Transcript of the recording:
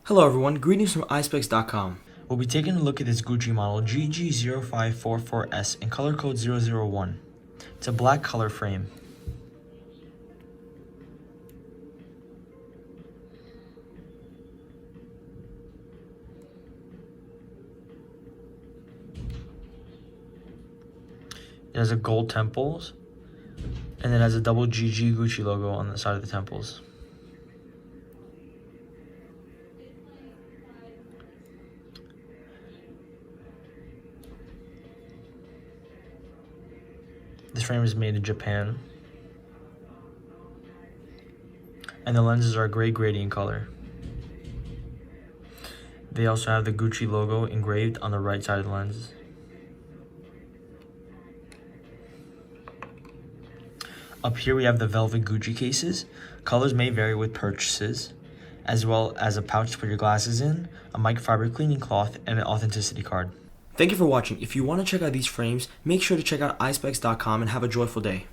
Hello everyone, greetings from Eyespecs.com. We'll be taking a look at this Gucci model GG0554S in color code 001. It's a black color frame. It has a gold temples, and it has a double GG Gucci logo on the side of the temples. This frame is made in Japan, and the lenses are gray gradient color. They also have the Gucci logo engraved on the right side of the lens. Up here we have the velvet Gucci cases. Colors may vary with purchases, as well as a pouch to put your glasses in, a microfiber cleaning cloth, and an authenticity card. Thank you for watching. If you want to check out these frames, make sure to check out Eyespecs.com and have a joyful day.